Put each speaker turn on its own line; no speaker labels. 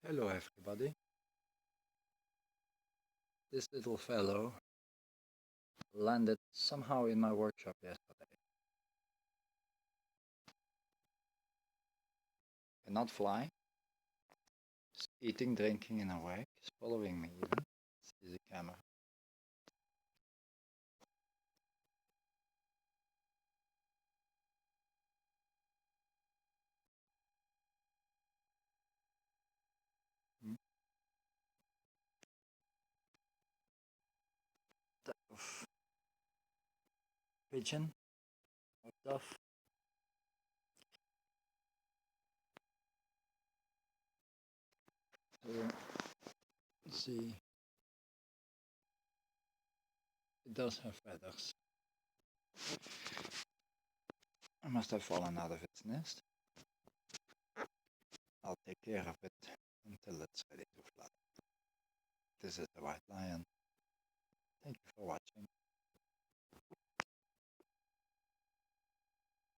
Hello everybody. This little fellow landed somehow in my workshop yesterday. Cannot fly. He's eating, drinking and awake. He's following me even. See the camera. Type of pigeon or dove. So let's see. It does have feathers. I must have fallen out of its nest. I'll take care of it until it's ready to fly. This is the white lion. Thank you for watching.